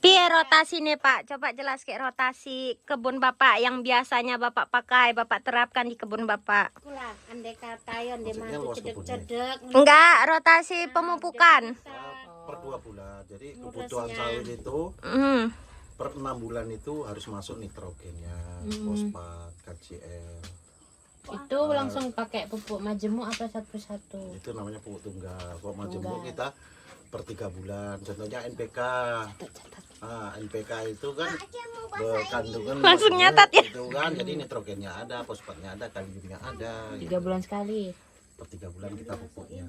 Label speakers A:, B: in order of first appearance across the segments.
A: Piye rotasi nih Pak? Coba jelas kayak rotasi kebun Bapak yang biasanya Bapak pakai, Bapak terapkan di kebun Bapak.
B: Itulah andai kata yon dia
C: Maksudnya
B: mantu
C: luas
B: cedek-cedek.
A: Enggak, rotasi pemupukan.
C: Per 2 bulan. Jadi kebutuhan sawit itu per 6 bulan itu harus masuk nitrogennya, fosfat, KCl.
B: Itu langsung pakai pupuk majemuk apa satu-satu?
C: Itu namanya pupuk tunggal. Kalau majemuk kita per 3 bulan. Contohnya NPK. Nah, NPK itu kan berkandungan
A: Langsung nyatat ya.
C: itu kan, jadi nitrogennya ada, fosfatnya ada, kaliumnya ada.
B: 3 bulan sekali.
C: Per 3 bulan kita pupuknya.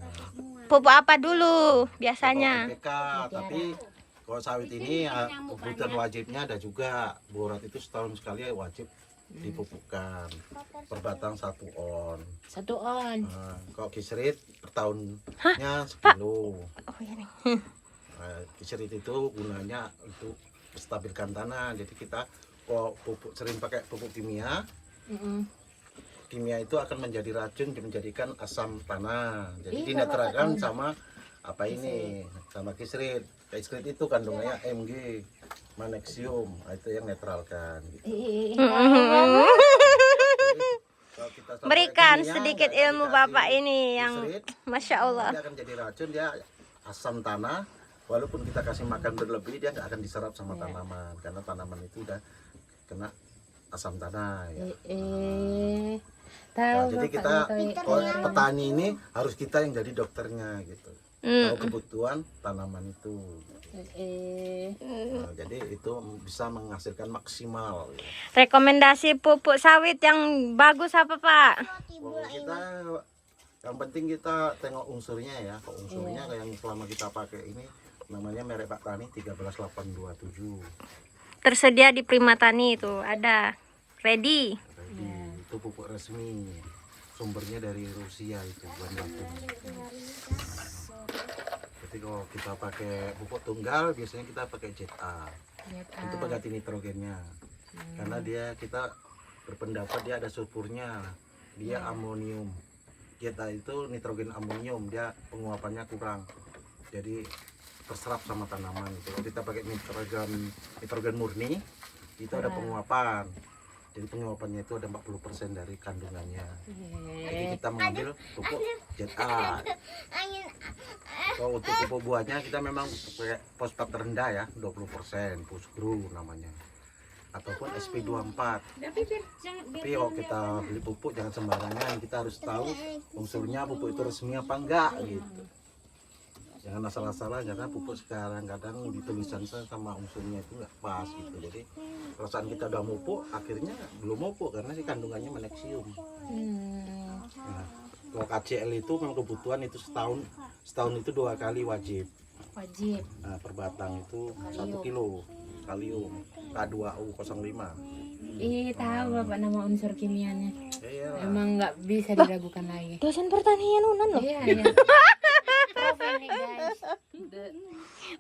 A: Pupuk apa dulu biasanya?
C: NPK, tapi kalau sawit ini kebutuhan wajibnya ada juga. Borat itu setahun sekali wajib dipupukkan per batang 1 on.
B: 1 on.
C: Nah, kalau kisrit per tahunnya 10.
A: Oh iya nih.
C: Kisrit itu gunanya untuk stabilkan tanah. Jadi kita kalau pupuk sering pakai pupuk kimia, kimia itu akan menjadi racun, menjadikan asam tanah. Jadi dinetralkan sama apa ini, sama kisrit. Kisrit itu kandungannya Mg, magnesium, itu yang netralkan. Gitu. Kalau kita
A: Berikan
C: kimia,
A: sedikit
C: nggak
A: ilmu
C: dikasih
A: Bapak ini yang
C: kisrit,
A: Masya Allah.
C: dia akan jadi racun, dia asam tanah. Walaupun kita kasih makan berlebih, dia nggak akan diserap sama tanaman, karena tanaman itu udah kena asam tanah ya. Nah, jadi kita petani ini harus kita yang jadi dokternya gitu. Tahu kebutuhan tanaman itu. Nah, jadi itu bisa menghasilkan maksimal. Ya.
A: Rekomendasi pupuk sawit yang bagus apa Pak?
C: Kalau kita yang penting kita tengok unsurnya ya. Kalau unsurnya yang selama kita pakai ini namanya merek Pak Tani 13827.
A: Tersedia di Primatani itu ada. Ready.
C: Itu pupuk resmi. Sumbernya dari Rusia itu bukan Lampung. Jadi kalau kita pakai pupuk tunggal biasanya kita pakai ZA. Itu pengganti nitrogennya. Karena kita berpendapat dia ada sulfurnya. Dia amonium. ZA itu nitrogen amonium, dia penguapannya kurang. Jadi terserap sama tanaman. Kalau kita pakai nitrogen murni itu ada penguapan. Jadi penguapannya itu ada 40% dari kandungannya. Jadi kita mengambil pupuk ZA. Kalau untuk pupuk buahnya kita memang pakai fosfat rendah ya, 20%, Pusgro namanya. Ataupun SP24. Tapi kalau kita beli pupuk jangan sembarangan, kita harus tahu unsurnya pupuk itu resmi apa enggak gitu. Jangan asal-asalan, karena pupuk sekarang kadang di tulisan sama unsurnya itu nggak pas gitu. Jadi perasaan kita udah mupuk, akhirnya belum mupuk karena si kandungannya magnesium. Nah, kalau KCl itu memang kebutuhan itu setahun itu 2 kali wajib. Nah, per batang itu 1 kilo kalium K2O05.
B: Tahu Bapak nama unsur kimianya.
C: Iya.
B: Emang nggak bisa diragukan lagi.
A: Dosen pertanian Unan loh.
B: Iya. Prof ini guys.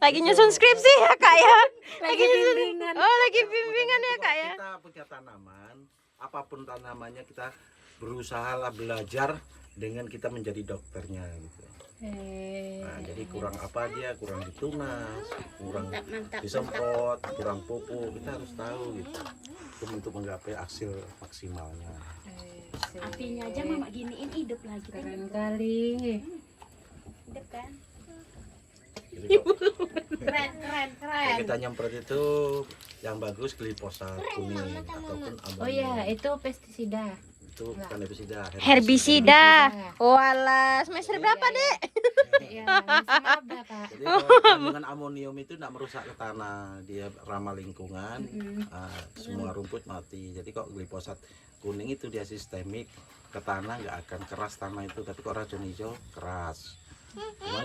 A: Lagi nyusun skripsi ya Kak ya.
B: Lagi bimbingan.
A: Oh lagi bimbingan ya Kak ya.
C: Kita punya tanaman, apapun tanamannya kita berusaha lah belajar dengan kita menjadi dokternya gitu. Nah, jadi kurang apa dia, kurang ditunas, kurang disemprot, kurang pupuk, kita harus tahu gitu. Itu untuk menggapai hasil maksimalnya.
D: Apinya aja mama giniin hidup lagi.
B: Keren kali.
D: Hidup kan?
C: Jadi
D: Keren.
C: kalau kita nyemprot itu yang bagus glifosat kuning ataupun amonium.
B: Oh iya, itu pestisida.
C: Itu bukan herbisida.
A: Herbisida. Walah, semester berapa Dek?
B: Iya, maba Kak.
C: Jadi kalau kandungan amonium itu tidak merusak ke tanah, dia ramah lingkungan, semua rumput mati. Jadi kok glifosat kuning itu dia sistemik ke tanah, nggak akan keras tanah itu, tapi kok racun hijau keras. Cuma